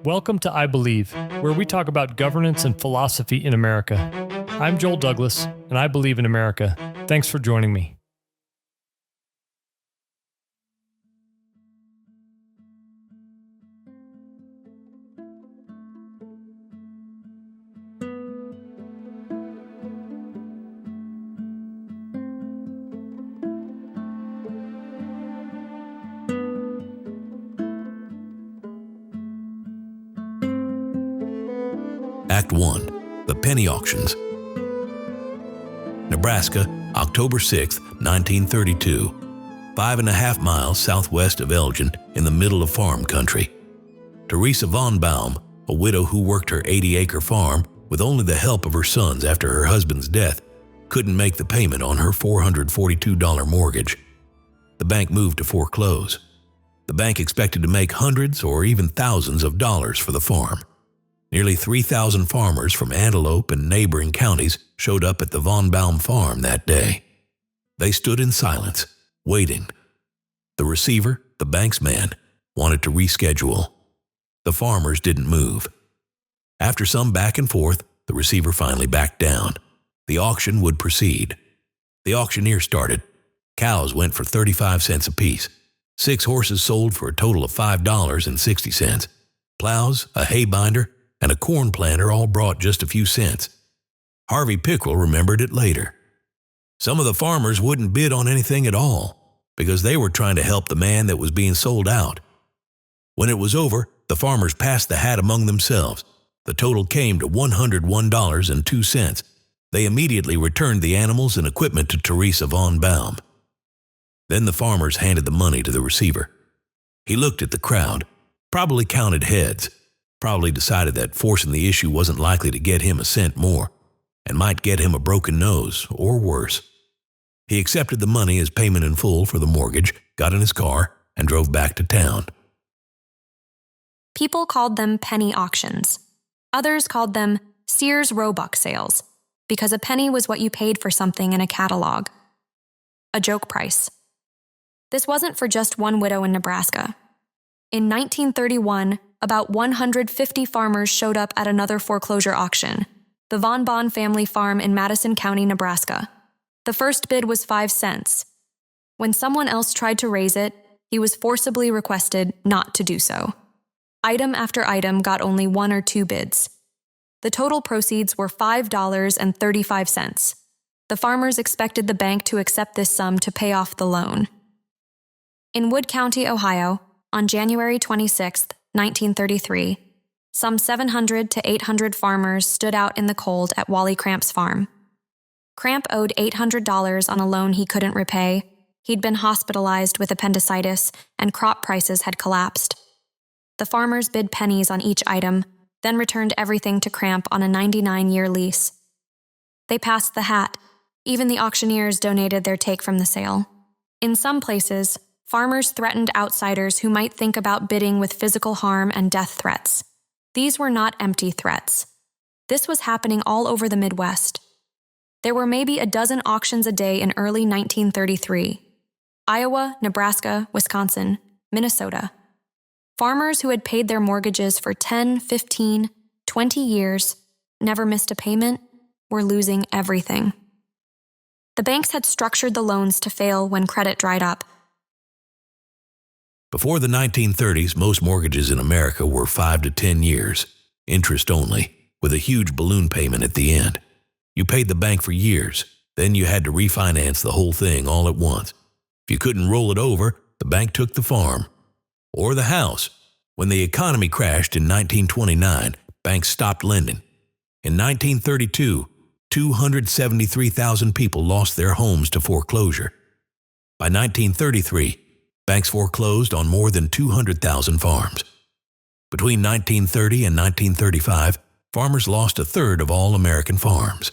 Welcome to I Believe, where we talk about governance and philosophy in America. I'm Joel Douglas, and I believe in America. Thanks for joining me. Act 1. The Penny Auctions. Nebraska, October 6, 1932. 5.5 miles southwest of Elgin, in the middle of farm country. Teresa von Baum, a widow who worked her 80-acre farm with only the help of her sons after her husband's death, couldn't make the payment on her $442 mortgage. The bank moved to foreclose. The bank expected to make hundreds or even thousands of dollars for the farm. Nearly 3,000 farmers from Antelope and neighboring counties showed up at the Von Baum farm that day. They stood in silence, waiting. The receiver, the bank's man, wanted to reschedule. The farmers didn't move. After some back and forth, the receiver finally backed down. The auction would proceed. The auctioneer started. Cows went for 35 cents apiece. 6 horses sold for a total of $5.60. Plows, a hay binder, and a corn planter all brought just a few cents. Harvey Pickrell remembered it later. Some of the farmers wouldn't bid on anything at all because they were trying to help the man that was being sold out. When it was over, the farmers passed the hat among themselves. The total came to $101.02. They immediately returned the animals and equipment to Teresa von Baum. Then the farmers handed the money to the receiver. He looked at the crowd, probably counted heads, probably decided that forcing the issue wasn't likely to get him a cent more, and might get him a broken nose, or worse. He accepted the money as payment in full for the mortgage, got in his car, and drove back to town. People called them penny auctions. Others called them Sears Roebuck sales, because a penny was what you paid for something in a catalog. A joke price. This wasn't for just one widow in Nebraska. In 1931, about 150 farmers showed up at another foreclosure auction, the Von Baum family farm in Madison County, Nebraska. The first bid was 5 cents. When someone else tried to raise it, he was forcibly requested not to do so. Item after item got only 1 or 2 bids. The total proceeds were $5.35. The farmers expected the bank to accept this sum to pay off the loan. In Wood County, Ohio, on January 26, 1933, some 700 to 800 farmers stood out in the cold at Wally Cramp's farm. Cramp owed $800 on a loan he couldn't repay. He'd been hospitalized with appendicitis, and crop prices had collapsed. The farmers bid pennies on each item, then returned everything to Cramp on a 99-year lease. They passed the hat. Even the auctioneers donated their take from the sale. In some places, farmers threatened outsiders who might think about bidding with physical harm and death threats. These were not empty threats. This was happening all over the Midwest. There were maybe a dozen auctions a day in early 1933. Iowa, Nebraska, Wisconsin, Minnesota. Farmers who had paid their mortgages for 10, 15, 20 years, never missed a payment, were losing everything. The banks had structured the loans to fail when credit dried up. Before the 1930s, most mortgages in America were 5 to 10 years, interest only, with a huge balloon payment at the end. You paid the bank for years, then you had to refinance the whole thing all at once. If you couldn't roll it over, the bank took the farm. Or the house. When the economy crashed in 1929, banks stopped lending. In 1932, 273,000 people lost their homes to foreclosure. By 1933, banks foreclosed on more than 200,000 farms. Between 1930 and 1935, farmers lost a third of all American farms.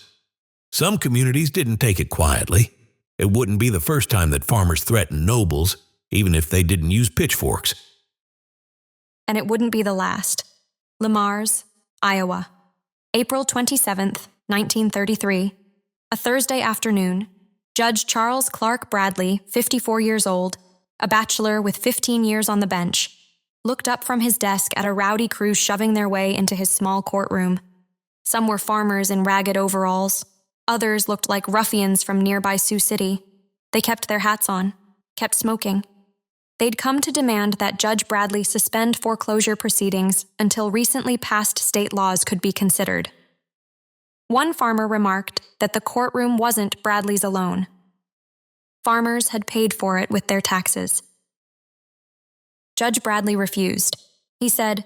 Some communities didn't take it quietly. It wouldn't be the first time that farmers threatened nobles, even if they didn't use pitchforks. And it wouldn't be the last. Lamars, Iowa. April 27, 1933. A Thursday afternoon, Judge Charles Clark Bradley, 54 years old, a bachelor with 15 years on the bench, looked up from his desk at a rowdy crew shoving their way into his small courtroom. Some were farmers in ragged overalls. Others looked like ruffians from nearby Sioux City. They kept their hats on, kept smoking. They'd come to demand that Judge Bradley suspend foreclosure proceedings until recently passed state laws could be considered. One farmer remarked that the courtroom wasn't Bradley's alone. Farmers had paid for it with their taxes. Judge Bradley refused. He said,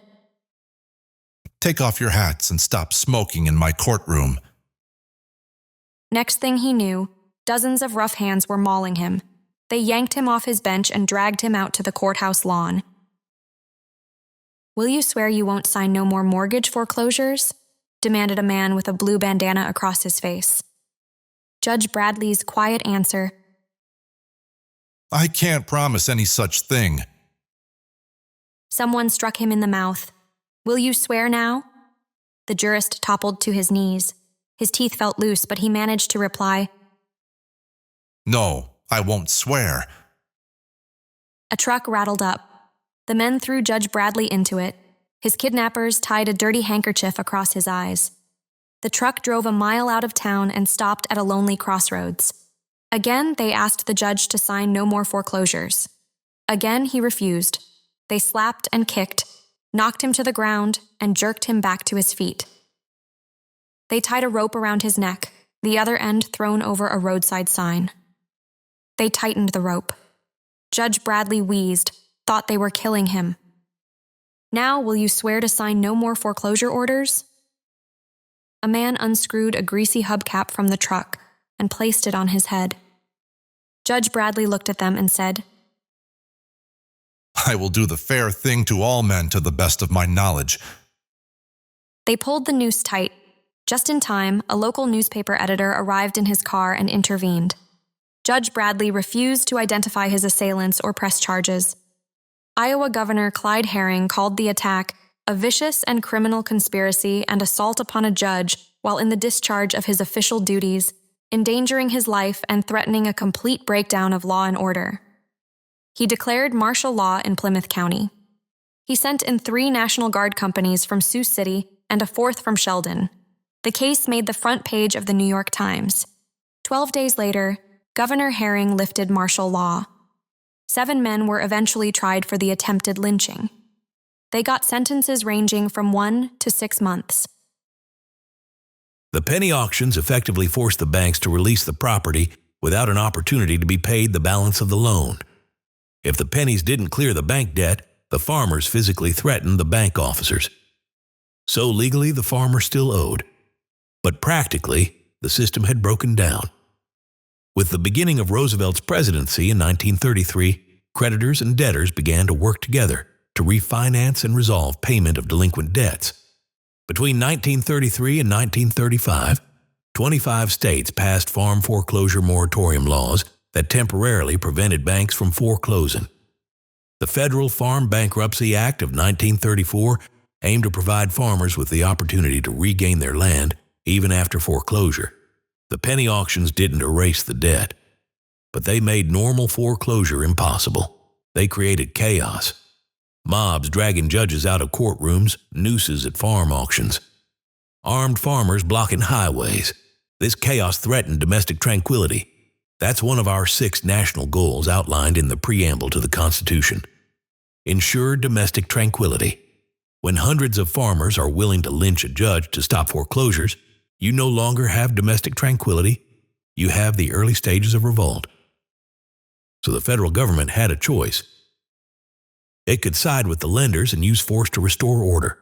"Take off your hats and stop smoking in my courtroom." Next thing he knew, dozens of rough hands were mauling him. They yanked him off his bench and dragged him out to the courthouse lawn. "Will you swear you won't sign no more mortgage foreclosures?" demanded a man with a blue bandana across his face. Judge Bradley's quiet answer, "I can't promise any such thing." Someone struck him in the mouth. "Will you swear now?" The jurist toppled to his knees. His teeth felt loose, but he managed to reply, "No, I won't swear." A truck rattled up. The men threw Judge Bradley into it. His kidnappers tied a dirty handkerchief across his eyes. The truck drove a mile out of town and stopped at a lonely crossroads. Again, they asked the judge to sign no more foreclosures. Again, he refused. They slapped and kicked, knocked him to the ground, and jerked him back to his feet. They tied a rope around his neck, the other end thrown over a roadside sign. They tightened the rope. Judge Bradley wheezed, thought they were killing him. "Now will you swear to sign no more foreclosure orders?" A man unscrewed a greasy hubcap from the truck and placed it on his head. Judge Bradley looked at them and said, "I will do the fair thing to all men to the best of my knowledge." They pulled the noose tight. Just in time, a local newspaper editor arrived in his car and intervened. Judge Bradley refused to identify his assailants or press charges. Iowa Governor Clyde Herring called the attack a vicious and criminal conspiracy and assault upon a judge while in the discharge of his official duties, endangering his life and threatening a complete breakdown of law and order. He declared martial law in Plymouth County. He sent in 3 National Guard companies from Sioux City and a 4th from Sheldon. The case made the front page of the New York Times. 12 days later, Governor Herring lifted martial law. 7 men were eventually tried for the attempted lynching. They got sentences ranging from 1 to 6 months. The penny auctions effectively forced the banks to release the property without an opportunity to be paid the balance of the loan. If the pennies didn't clear the bank debt, the farmers physically threatened the bank officers. So legally, the farmers still owed. But practically, the system had broken down. With the beginning of Roosevelt's presidency in 1933, creditors and debtors began to work together to refinance and resolve payment of delinquent debts. Between 1933 and 1935, 25 states passed farm foreclosure moratorium laws that temporarily prevented banks from foreclosing. The Federal Farm Bankruptcy Act of 1934 aimed to provide farmers with the opportunity to regain their land even after foreclosure. The penny auctions didn't erase the debt, but they made normal foreclosure impossible. They created chaos. Mobs dragging judges out of courtrooms, nooses at farm auctions. Armed farmers blocking highways. This chaos threatened domestic tranquility. That's one of our 6 national goals outlined in the preamble to the Constitution. Ensure domestic tranquility. When hundreds of farmers are willing to lynch a judge to stop foreclosures, you no longer have domestic tranquility, you have the early stages of revolt. So the federal government had a choice. It could side with the lenders and use force to restore order,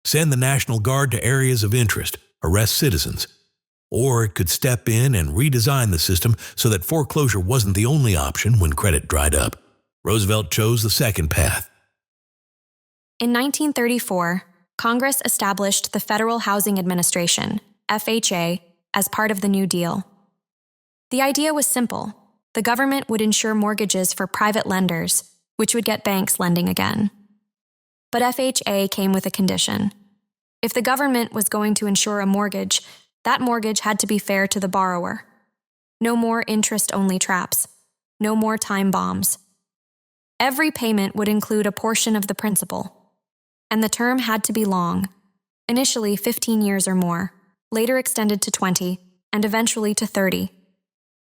send the National Guard to areas of interest, arrest citizens, or it could step in and redesign the system so that foreclosure wasn't the only option when credit dried up. Roosevelt chose the second path. In 1934, Congress established the Federal Housing Administration, FHA, as part of the New Deal. The idea was simple. The government would insure mortgages for private lenders, which would get banks lending again. But FHA came with a condition. If the government was going to insure a mortgage, that mortgage had to be fair to the borrower. No more interest-only traps. No more time bombs. Every payment would include a portion of the principal, and the term had to be long, initially 15 years or more, later extended to 20, and eventually to 30.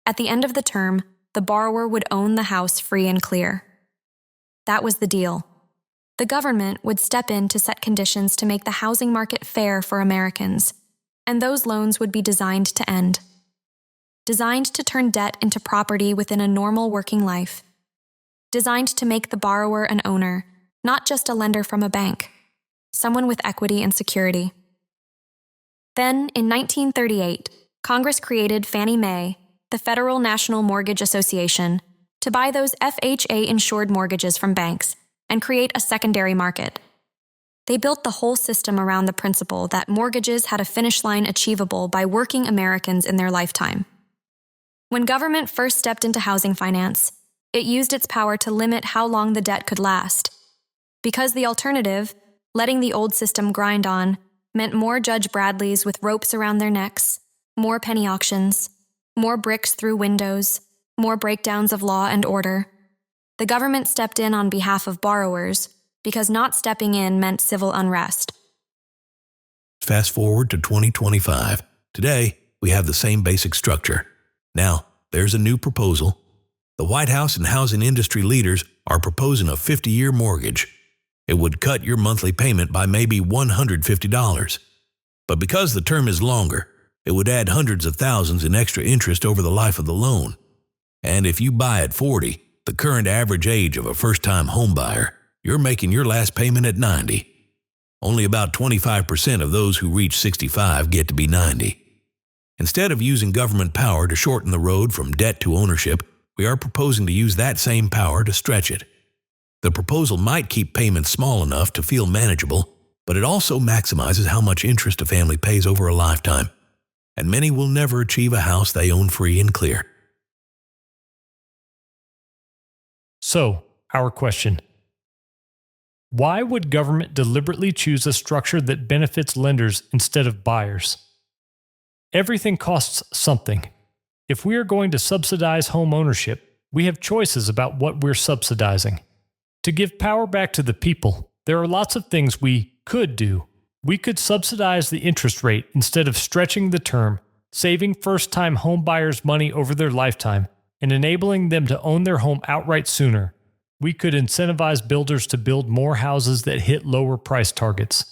At the end of the term, the borrower would own the house free and clear. That was the deal. The government would step in to set conditions to make the housing market fair for Americans, and those loans would be designed to end. Designed to turn debt into property within a normal working life. Designed to make the borrower an owner, not just a lender from a bank, someone with equity and security. Then, in 1938, Congress created Fannie Mae, the Federal National Mortgage Association, to buy those FHA-insured mortgages from banks and create a secondary market. They built the whole system around the principle that mortgages had a finish line achievable by working Americans in their lifetime. When government first stepped into housing finance, it used its power to limit how long the debt could last. Because the alternative, letting the old system grind on, meant more Judge Bradleys with ropes around their necks, more penny auctions, more bricks through windows, more breakdowns of law and order. The government stepped in on behalf of borrowers because not stepping in meant civil unrest. Fast forward to 2025. Today, we have the same basic structure. Now, there's a new proposal. The White House and housing industry leaders are proposing a 50-year mortgage. It would cut your monthly payment by maybe $150. But because the term is longer, it would add hundreds of thousands in extra interest over the life of the loan. And if you buy at 40, the current average age of a first-time home buyer, you're making your last payment at 90. Only about 25% of those who reach 65 get to be 90. Instead of using government power to shorten the road from debt to ownership, we are proposing to use that same power to stretch it. The proposal might keep payments small enough to feel manageable, but it also maximizes how much interest a family pays over a lifetime. And many will never achieve a house they own free and clear. So, our question. Why would government deliberately choose a structure that benefits lenders instead of buyers? Everything costs something. If we are going to subsidize home ownership, we have choices about what we're subsidizing. To give power back to the people, there are lots of things we could do. We could subsidize the interest rate instead of stretching the term, saving first-time home buyers money over their lifetime, and enabling them to own their home outright sooner. We could incentivize builders to build more houses that hit lower price targets.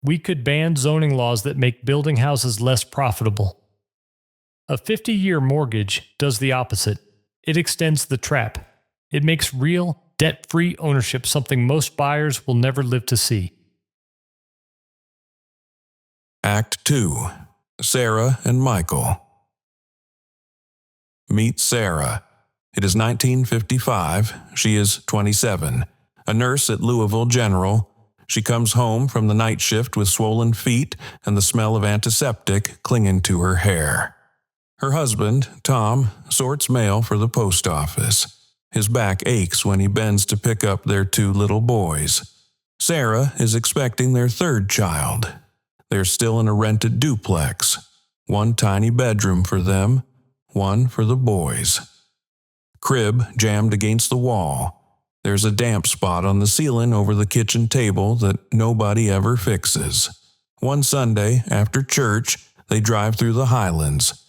We could ban zoning laws that make building houses less profitable. A 50-year mortgage does the opposite. It extends the trap. It makes real, debt-free ownership something most buyers will never live to see. Act 2. Sarah and Michael. Meet Sarah. It is 1955. She is 27. A nurse at Louisville General. She comes home from the night shift with swollen feet and the smell of antiseptic clinging to her hair. Her husband, Tom, sorts mail for the post office. His back aches when he bends to pick up their 2 little boys. Sarah is expecting their 3rd child. They're still in a rented duplex. 1 tiny bedroom for them, 1 for the boys. Crib jammed against the wall. There's a damp spot on the ceiling over the kitchen table that nobody ever fixes. One Sunday, after church, they drive through the Highlands.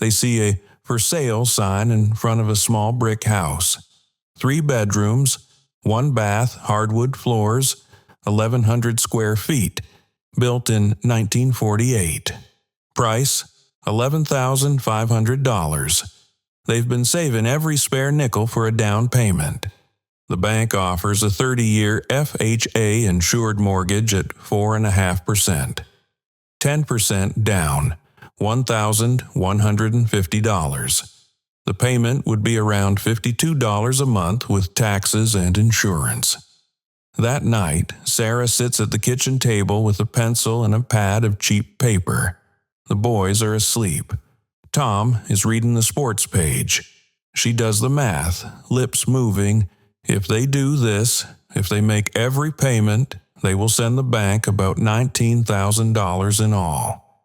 They see a for sale sign in front of a small brick house. 3 bedrooms, 1 bath, hardwood floors, 1,100 square feet, built in 1948. Price, $11,500. They've been saving every spare nickel for a down payment. The bank offers a 30-year FHA insured mortgage at 4.5%. 10% down, $1,150. The payment would be around $52 a month with taxes and insurance. That night, Sarah sits at the kitchen table with a pencil and a pad of cheap paper. The boys are asleep. Tom is reading the sports page. She does the math, lips moving. If they do this, if they make every payment, they will send the bank about $19,000 in all.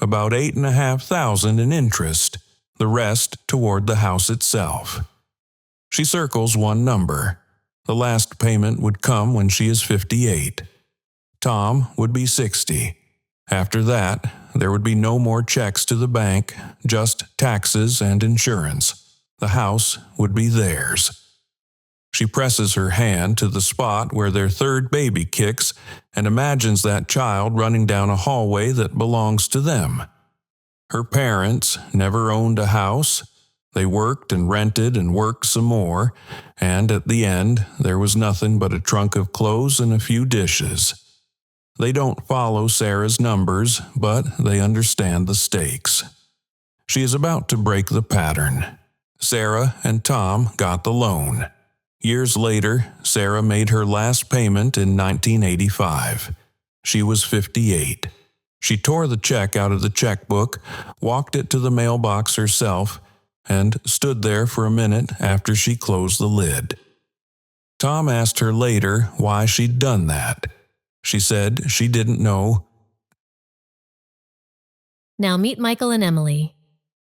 About $8,500 in interest, the rest toward the house itself. She circles one number. The last payment would come when she is 58. Tom would be 60. After that, there would be no more checks to the bank, just taxes and insurance. The house would be theirs. She presses her hand to the spot where their third baby kicks and imagines that child running down a hallway that belongs to them. Her parents never owned a house. They worked and rented and worked some more, and at the end, there was nothing but a trunk of clothes and a few dishes. They don't follow Sarah's numbers, but they understand the stakes. She is about to break the pattern. Sarah and Tom got the loan. Years later, Sarah made her last payment in 1985. She was 58. She tore the check out of the checkbook, walked it to the mailbox herself, and stood there for a minute after she closed the lid. Tom asked her later why she'd done that. She said she didn't know. Now meet Michael and Emily.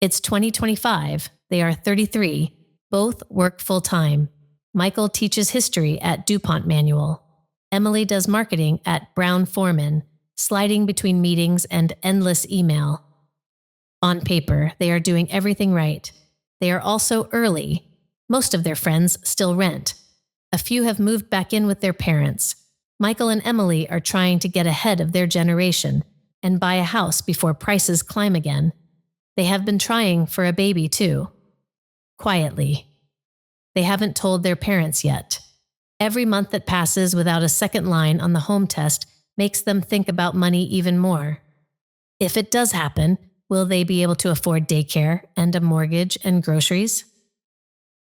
It's 2025. They are 33. Both work full-time. Michael teaches history at DuPont Manual. Emily does marketing at Brown Forman, sliding between meetings and endless email. On paper, they are doing everything right. They are also early. Most of their friends still rent. A few have moved back in with their parents. Michael and Emily are trying to get ahead of their generation and buy a house before prices climb again. They have been trying for a baby too. Quietly. They haven't told their parents yet. Every month that passes without a second line on the home test makes them think about money even more. If it does happen, will they be able to afford daycare and a mortgage and groceries?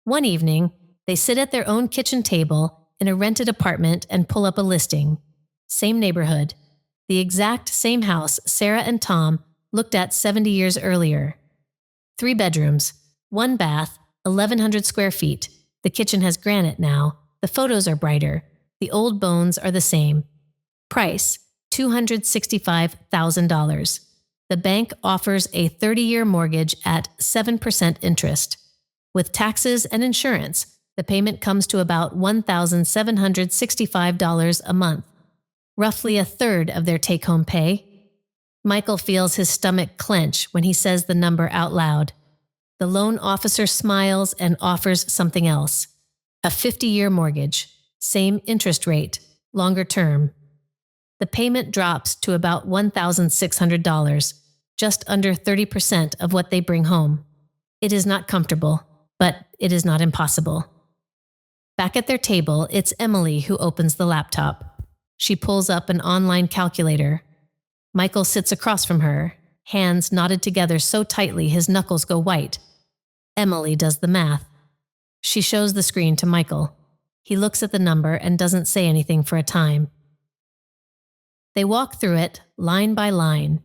One evening, they sit at their own kitchen table in a rented apartment and pull up a listing. Same neighborhood. The exact same house Sarah and Tom looked at 70 years earlier. 3 bedrooms, 1 bath, 1,100 square feet. The kitchen has granite now. The photos are brighter. The old bones are the same. Price, $265,000. The bank offers a 30-year mortgage at 7% interest. With taxes and insurance, the payment comes to about $1,765 a month, roughly a third of their take-home pay. Michael feels his stomach clench when he says the number out loud. The loan officer smiles and offers something else. A 50-year mortgage, same interest rate, longer term. The payment drops to about $1,600, just under 30% of what they bring home. It is not comfortable, but it is not impossible. Back at their table, it's Emily who opens the laptop. She pulls up an online calculator. Michael sits across from her, hands knotted together so tightly his knuckles go white. Emily does the math. She shows the screen to Michael. He looks at the number and doesn't say anything for a time. They walk through it, line by line.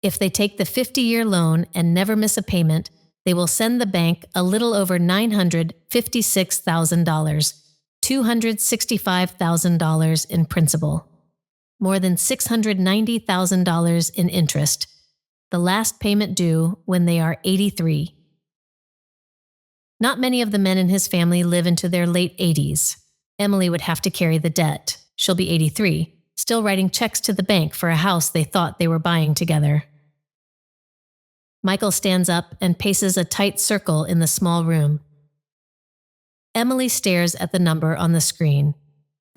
If they take the 50-year loan and never miss a payment, they will send the bank a little over $956,000, $265,000 in principal, more than $690,000 in interest, the last payment due when they are 83. Not many of the men in his family live into their late 80s. Emily would have to carry the debt. She'll be 83, still writing checks to the bank for a house they thought they were buying together. Michael stands up and paces a tight circle in the small room. Emily stares at the number on the screen.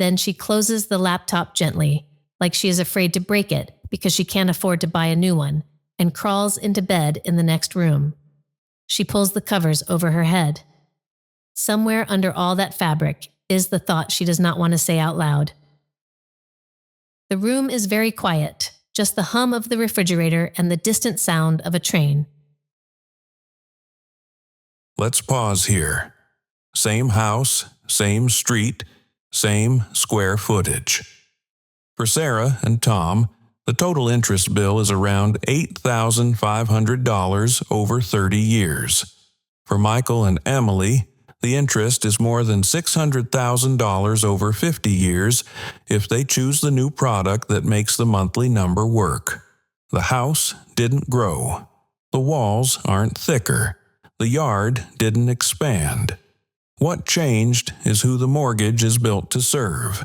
Then she closes the laptop gently, like she is afraid to break it because she can't afford to buy a new one, and crawls into bed in the next room. She pulls the covers over her head. Somewhere under all that fabric is the thought she does not want to say out loud. The room is very quiet, just the hum of the refrigerator and the distant sound of a train. Let's pause here. Same house, same street, same square footage. For Sarah and Tom, the total interest bill is around $8,500 over 30 years. For Michael and Emily, the interest is more than $600,000 over 50 years if they choose the new product that makes the monthly number work. The house didn't grow. The walls aren't thicker. The yard didn't expand. What changed is who the mortgage is built to serve.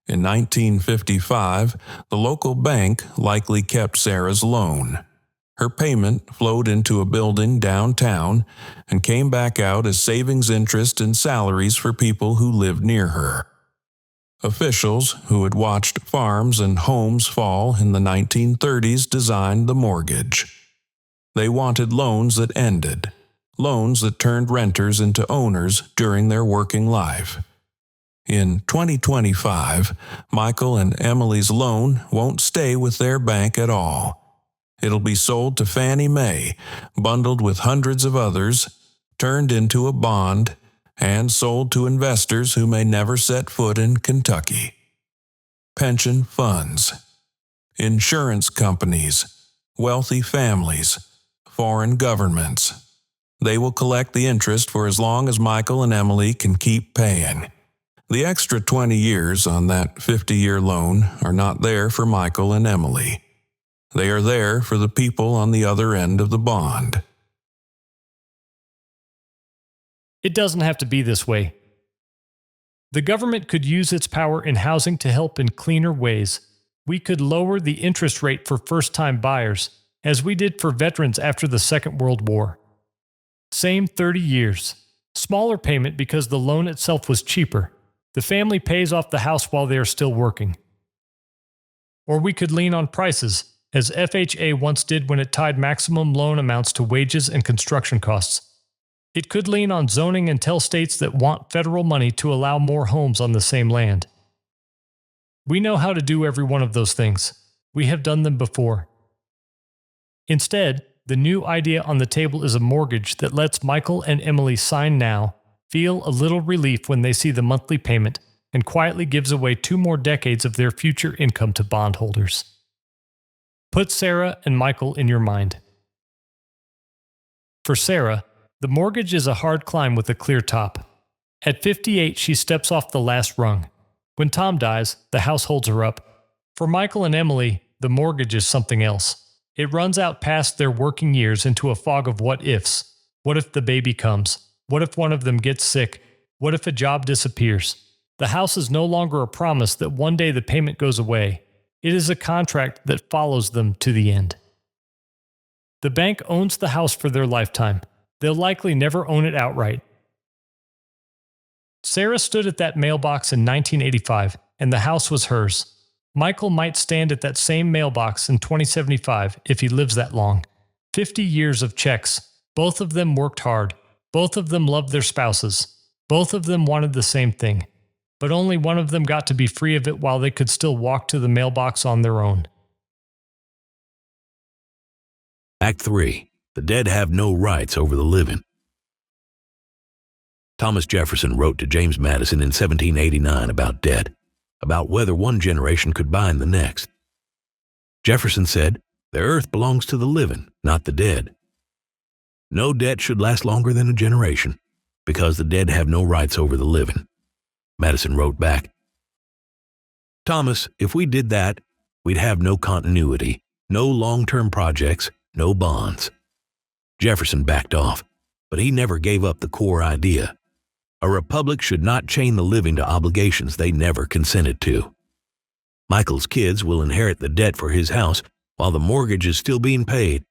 In 1955, the local bank likely kept Sarah's loan. Her payment flowed into a building downtown and came back out as savings interest and salaries for people who lived near her. Officials who had watched farms and homes fall in the 1930s designed the mortgage. They wanted loans that ended, loans that turned renters into owners during their working life. In 2025, Michael and Emily's loan won't stay with their bank at all. It'll be sold to Fannie Mae, bundled with hundreds of others, turned into a bond, and sold to investors who may never set foot in Kentucky. Pension funds, insurance companies, wealthy families, foreign governments. They will collect the interest for as long as Michael and Emily can keep paying. The extra 20 years on that 50-year loan are not there for Michael and Emily. They are there for the people on the other end of the bond. It doesn't have to be this way. The government could use its power in housing to help in cleaner ways. We could lower the interest rate for first-time buyers, as we did for veterans after the Second World War. Same 30 years. Smaller payment because the loan itself was cheaper. The family pays off the house while they are still working. Or we could lean on prices, as FHA once did when it tied maximum loan amounts to wages and construction costs. It could lean on zoning and tell states that want federal money to allow more homes on the same land. We know how to do every one of those things. We have done them before. Instead, the new idea on the table is a mortgage that lets Michael and Emily sign now, feel a little relief when they see the monthly payment, and quietly gives away 2 more decades of their future income to bondholders. Put Sarah and Michael in your mind. For Sarah, the mortgage is a hard climb with a clear top. At 58, she steps off the last rung. When Tom dies, the house holds her up. For Michael and Emily, the mortgage is something else. It runs out past their working years into a fog of what-ifs. What if the baby comes? What if one of them gets sick? What if a job disappears? The house is no longer a promise that one day the payment goes away. It is a contract that follows them to the end. The bank owns the house for their lifetime. They'll likely never own it outright. Sarah stood at that mailbox in 1985, and the house was hers. Michael might stand at that same mailbox in 2075 if he lives that long. 50 years of checks. Both of them worked hard. Both of them loved their spouses. Both of them wanted the same thing. But only one of them got to be free of it while they could still walk to the mailbox on their own. Act 3. The dead have no rights over the living. Thomas Jefferson wrote to James Madison in 1789 about debt, about whether one generation could bind the next. Jefferson said, "The earth belongs to the living, not the dead. No debt should last longer than a generation, because the dead have no rights over the living." Madison wrote back, "Thomas, if we did that, we'd have no continuity, no long-term projects, no bonds." Jefferson backed off, but he never gave up the core idea. A republic should not chain the living to obligations they never consented to. Michael's kids will inherit the debt for his house while the mortgage is still being paid.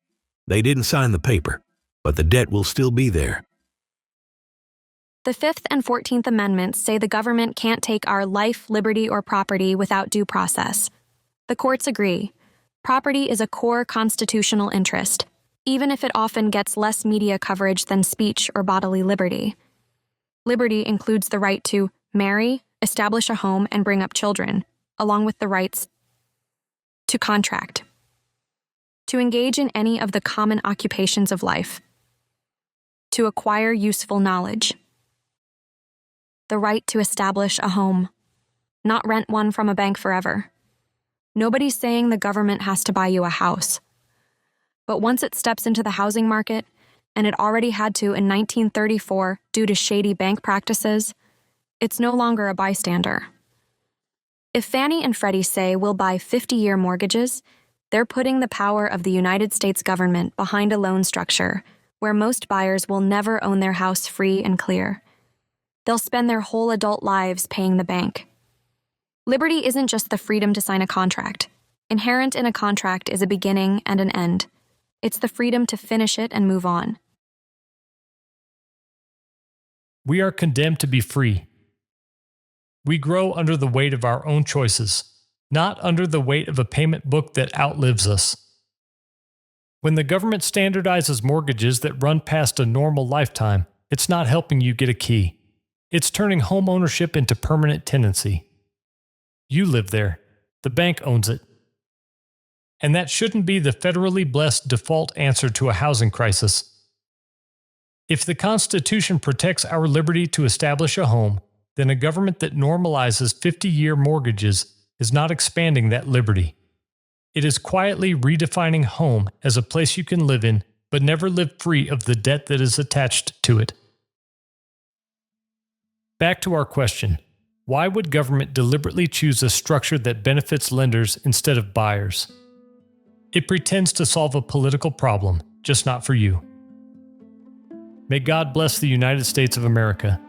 They didn't sign the paper, but the debt will still be there. The 5th and 14th Amendments say the government can't take our life, liberty, or property without due process. The courts agree. Property is a core constitutional interest, even if it often gets less media coverage than speech or bodily liberty. Liberty includes the right to marry, establish a home, and bring up children, along with the rights to contract, to engage in any of the common occupations of life, to acquire useful knowledge, the right to establish a home, not rent one from a bank forever. Nobody's saying the government has to buy you a house. But once it steps into the housing market, and it already had to in 1934 due to shady bank practices, it's no longer a bystander. If Fannie and Freddie say we'll buy 50-year mortgages, they're putting the power of the United States government behind a loan structure where most buyers will never own their house free and clear. they'll spend their whole adult lives paying the bank. Liberty isn't just the freedom to sign a contract. Inherent in a contract is a beginning and an end. It's the freedom to finish it and move on. We are condemned to be free. We grow under the weight of our own choices, not under the weight of a payment book that outlives us. When the government standardizes mortgages that run past a normal lifetime, it's not helping you get a key. It's turning homeownership into permanent tenancy. You live there. The bank owns it. And that shouldn't be the federally blessed default answer to a housing crisis. If the Constitution protects our liberty to establish a home, then a government that normalizes 50-year mortgages is not expanding that liberty. It is quietly redefining home as a place you can live in, but never live free of the debt that is attached to it. Back to our question. Why would government deliberately choose a structure that benefits lenders instead of buyers? It pretends to solve a political problem, just not for you. May God bless the United States of America.